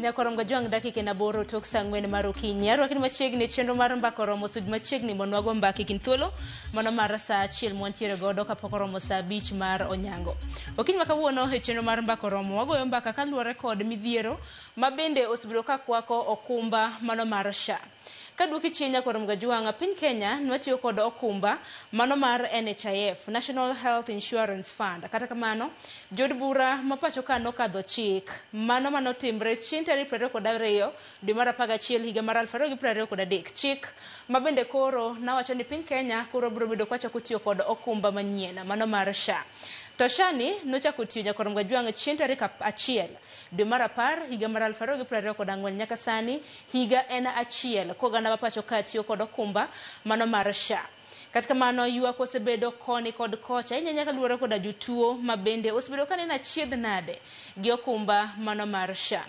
Nyakorom Gajwang dakika na boro tok sangwen marukinyi. Arwakini machiegni chenro mar mbako romo sud machiegni monwago mbaki kinthuolo. Mano mar saa achiel mwantiere godo kapok oromo saa 5 mar onyango. Okinyi makawuono e chenro mar mbako romo wagoyo mbaka kaluwore kod midhiero mabende osebedo kakwako okumba mano mar SHA. Kaduoki chien Nyakorom Gajwang, piny Kenya nwatiyo kod okumba mano mar NHIF, National Health Insurance Fund. Kata kamano, jod bura mapacho ka nokadho chik mano manotimre chien tarik 22 dwe mar 11 higa mar 2023. Chik mabende koro nawacho ni piny Kenya koro biro bedo kwachako tiyo kod okumba manyien mano mar SHA. To SHA ni nochako tiyo Nyakorom Gajwang chien tarik 1 dwe mar 10 higa mar 2024 nyaka sani higa en 1 kogana mapacho ka tiyo kod okumba mano mar SHA. Katika mano yuak osebedo koni kod kocha nyaka luore koda jotuo mabende osebedo kanena chiedh nade gi okumba mano mar SHA.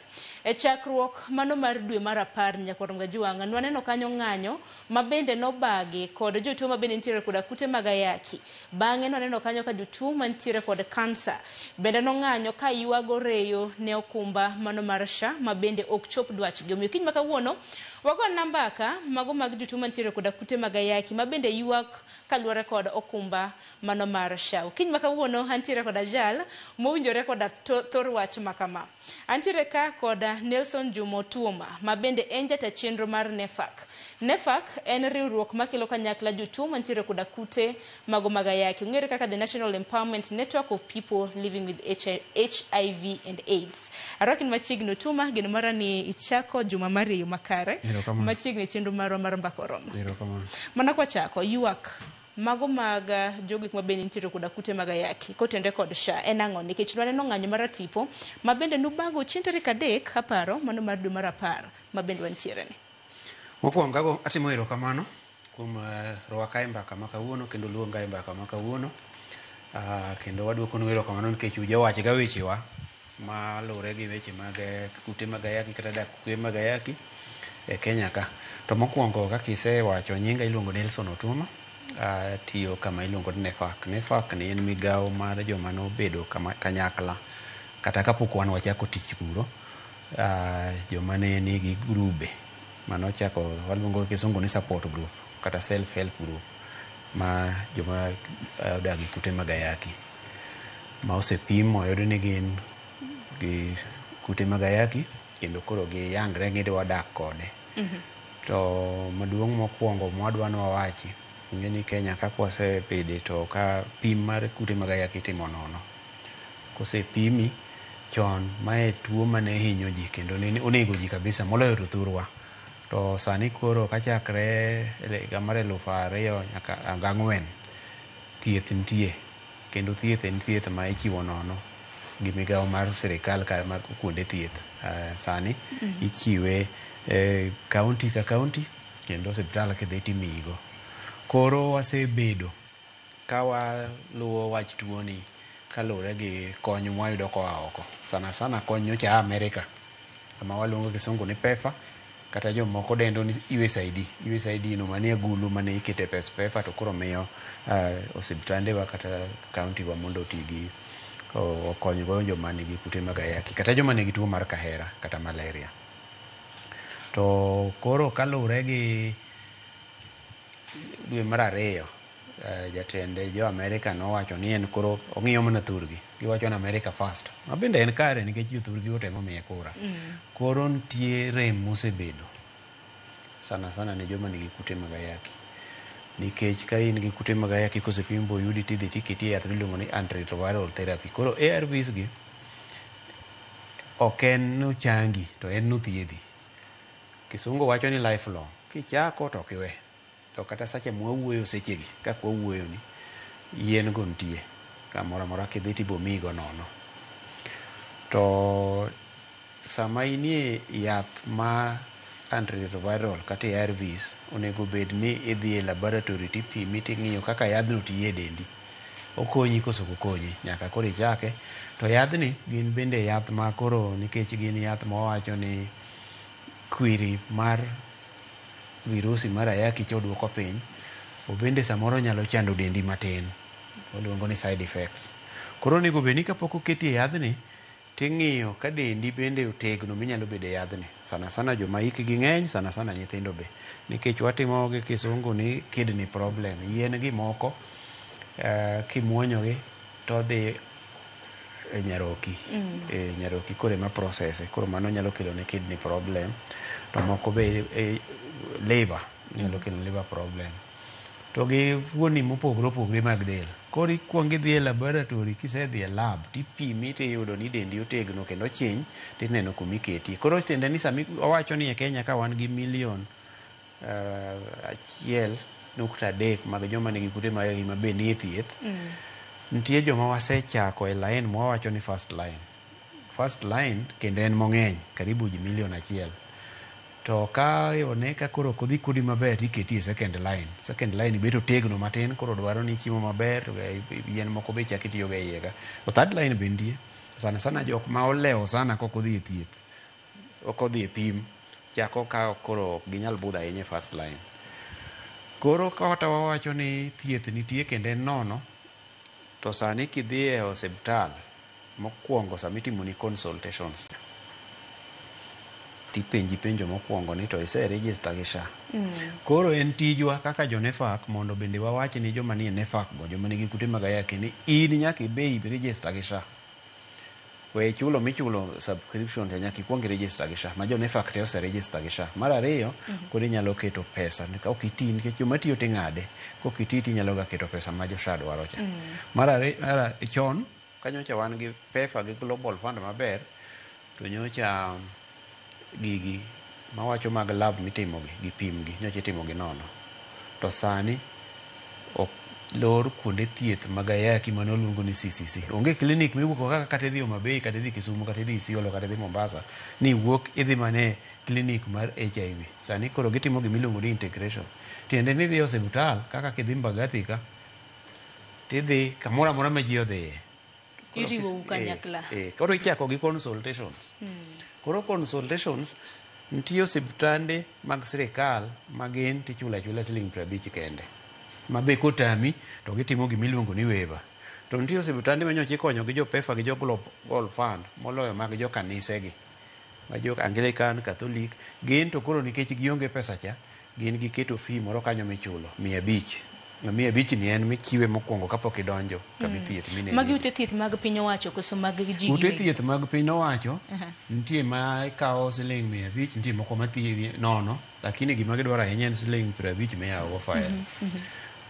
E chakruok mano mar dwe mar 10 Nyakorom Gajwang nwaneno kanyo ng'anyo mabende nobagi kod jotuo mabende nitiere koda kute mag ayaki. Bang'e nwaneno kanyo ka jotuo mantiere kod kansa bende nong'anyo ka yuago reyo ne okumba mano mar SHA mabende ok chop dwachgi. Omiyo kiny makawuono wago nambaka mago mag jotuo mantiere koda kute mag ayaki mabende yuak kaluore kod okumba mano mar SHA. Kiny makawuono antiere koda jal mowinjore koda thor wach makama. Antiere ka koda Nelson Juma Tuoma mabende en jata chenro mar NEFAC. NEFAC en riwruok makelo kanyakla jotuo mantiere koda kute mago mag ayaki. Ong'ere kaka the National Empowerment Network of People Living with HIV and AIDS. Arwakin machiegni Tuoma, geno mara ni ichako juma mariyo makare. Machiegni chenro mar mbako romo. Mana kwa chako yuak mago mag jogik mabende nitiere koda kute mag ayaki kotende kod SHA en ang'o nikech nwaneno ng'anyo mar tipo mabende nubago chien tarik 3 aparo mano mar dwe mar 10 mabende wantiere ni. Mokwongo gago atimo erokamano kuom rwaka e mbaka ma kawuono kendo luonga e mbaka ma kawuono. Kendo waduokonu erokamano nikech ujawach ga wechewa ma luwore gi weche mag kute mag ayaki kata dak kute mag ayaki e Kenya ka. To mokwongo kaka isewacho nyinga iluongo Nelson Otuoma. Tiyo kama iluongo ni NEFAC. NEFAC ni en migawo mar joma nobedo kanyakla kata kapok wan wachako tich kuro. Joma ne nigi grube manochako waluongo kisungu ni support group kata self help group ma joma odagi kute mag ayaki ma osepim oyud ni gin gi kute mag ayaki kendo koro gi yangre ni wadak kode. To maduong' mokwongo mwadwano wawachi ngeni Kenya ka kwasebede to ka pim mar kute mag ayaki timo nono. Kosepimi chon mae tuo mane hinyo ji kendo ne onego ji kabisa moloyo to thurwa. To sani koro kachakre higa mar 2000 nyaka 4 thieth nitie kendo thieth en thieth ma ichiwo nono gi migawo mar sirikal kar mag kuonde thieth. Sani ichiwe kaunti ka kaunti kendo osiptal kidhi timigo. Koro wasebedo ka waluwo wach tuoni kaluwore gi kony mwayudo koa oko. Sana kony nyocha Amerika kama waluongo kisungu ni PEPFAR kata jomoko dendo ni USAID. USAID no manie gulu mane ikete pes PEPFAR to koro miyo osiptande wa kata kaunti wa mondo otigi okony go joma nigi kute mag ayaki kata joma nigi tuo mar kahera kata malaria. To koro kaluwore gi dwe mar 2 jatende jo Amerika nowacho ni en koro ong'iyo mana thurgi. Giwacho ni America first. Mabende en kare nikech jothurgi otemo miye kura. Koro nitie rem mosebedo sana ne joma nigi kute mag ayaki. Nikech ka in gi kute mag ayaki kosepim boyudi tidhi tiketi yath miluongo ni antiretroviral therapy. Koro ARVs gi ok en nochangi to en nothiedhi. Kisungu wacho ni lifelong. Kichako to kiwe. To kata sache mwawuoyo sechegi kaka wawuoyo ni yien go nitie kamoro amora kidhi tibomigo nono. To sama inie yath ma antiretroviral kata ARVs onego bed ni idhi e laboratory tipimi ting'iyo kaka yadhno tiye dendi. Okonyi koso okonyi nyaka koro ichake. To yadhni gin bende yath ma koro nikech gin yath mawacho ni kwiri mar virusi mar ayaki choduoko piny. Obende samoro nyalo chando dendi matin. Waluongo ni side effects. Koro onego bed ni kapok oketi e yadhni ting'iyo ka dendi bende otegno minyalo bedo e yadhni. Sana sana joma hikgi ng'eny, sana sana nyithindo be. Nikech watimo gi kisungu ni kidney problem. Yien gi moko kimuonyogi to dhi e nyaroki. E nyaroki kore ma process. Koro mano nyalo kelo ne kidney problem. To moko be liver. Nyalo kelo liver problem. To gi fuoni mopogore opogore mag del. Koro ikuongo idhi e laboratory, kisedhi e lab tipimi tiyudo ni dendi otegno kendo chiny tineno kuma iketi. Koro tiende ni sami owacho ni e Kenya ka wan gi 1.3 mag joma nigi kute mag ayaki be nie thieth. Nitie joma wasechako e line mwawacho ni first line. First line kendo en mong'eny, karibu ji 1,000,000. To ka one ka koro kodhi kodi maber tiketi e second line. Second line beto tegno matin, koro dwaro ni chiemo maber, yien moko be chak itiyo ga iye ka. To third line bendie, sana sana jok ma olewo sana kok odhi e thieth, ok odhi e pim, chako ka koro ginyal budho ahinya e first line. Koro kata wawacho ni thieth nitie kendo en nono, to sani kidhi e osiptal, mokwongo sami timo ni consultations, tipenji penjo mokwongo ni to ise register gi SHA. Koro en tijwa kaka jo NEFAC mondo bende wawach ni joma nie NEFAC go, joma nigi kute mag ayaki ni in nyaka ibe register gi SHA. We chulo michulo subscription to nyaka ikuong register gi SHA. Ma jo NEFAC te ose register gi SHA. Mar ariyo, koro inyalo keto pesa. Ok iti nikech joma tiyo ting'ade. Kok iti tinyalo ga keto pesa ma jo SHA dwaro cha. Mar ariyo, chon kanyocha wan gi PEPFAR gi Global Fund maber, to nyocha gigi mawacho mag lab mitimogi gi pimgi nyocha itimogi nono. To sani lor kuonde thieth mag ayaki manoluongo ni CCC. Onge klinik miwuok kaka kata idhi Homa Bay, kata idhi Kisumu, kata idhi Isiolo, kata idhi Mombasa, ni wuok idhi mane klinik mar HIV. Sani koro gitimo gimiluongo ni integration. Tiende ni idhi osiptal kaka kidhi Mbagathi ka, tidhi kamoro amora ma ji odhiye. Iriwo kanyakla. Koro ichako gi consultations. Koro consultations nitie osiptande mag sirikal magin tichula chula siling 50 kende. Mabe kotami to gitimo gimiluongo ni waiver. To nitie osiptande manyocha ikonyo gi jo PEPFAR gi jo Global Fund moloyo mag jo kanisegi. Ma jo Anglican, Catholic, gin to koro nikech gionge pesa cha, gin giketo fee moro kanyo michulo 500. Na 500 ni en michiwe mokwongo kapok idonjo kama thieth mine. Magi ute thieth mag piny owacho koso mag ji. Ute thieth mag piny owacho nitie ma ikawo siling 500, nitie moko ma thiedhi nono, lakini gima gidwaro ahinya en siling 50 miyawo go file.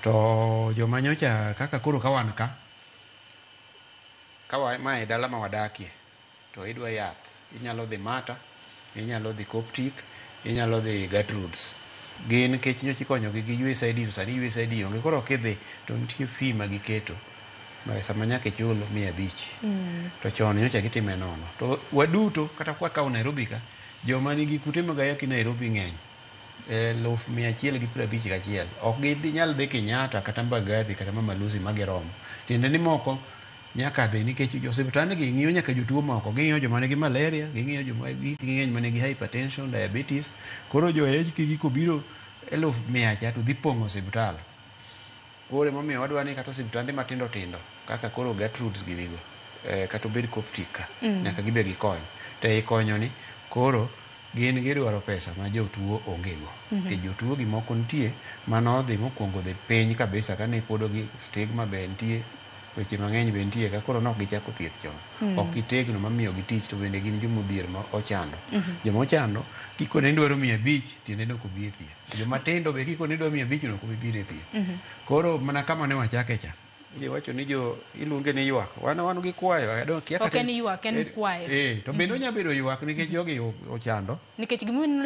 To joma nyocha kaka koro kawan ka ma e dala ma wadakie, to idwa yath, inyalo dhi Mata, inyalo dhi Coptic, inyalo dhi Gertrudes. Gin kech nyocha ikonyogi gi USAID, to sani USAID onge, koro kidhi to nitie fee ma giketo sama nyaka ichulo 500. To chon nyocha gitime nono. To waduto kata kwa kawo Nairobi ka, joma nigi kute mag ayaki Nairobi ng'eny. 151,000. Ok ginyal dhi Kenyatta kata Mbagathi kata Mama Lucy magiromo. Tiende ni moko nyaka dhi nikech osiptande gi ng'iyo nyaka jotuo moko. Ging'iyo joma nigi malaria, ging'iyo joma ng'eny ma nigi hypertension, diabetes. Koro jo HK kobiro 100,000 cha to dhi pong'o osiptal. Koro emomiyo wadwa ni kata osiptande matindo tindo kaka koro Gertrudes gi vigo, kata obed Coptic nyaka gibe gikony. To ei konyo ni koro gin gidwaro pesa ma jotuo ongego. Ke jotuo gi moko nitie manodhi mokwongo dhi piny kabisa kane podo gi stigma be nitie, weche mang'eny be nitie ka koro nok gichako thieth chon. Ok gitegno mamiyo gi tich, to bende gin jomodhier ma ochando. Joma ochando kikone ni dwaro 500 tiende ni ok obi e thieth. Joma tindo be kikone ni dwaro 500 no ok obi biro e thieth. Koro mana kama ne wachake cha, iwacho ni iluonge ni ywak. Wan gi kwayo. Ok en ywak, en kwayo. To bende onyalo bedo ywak nikech jogi ochando. Nikech gimoro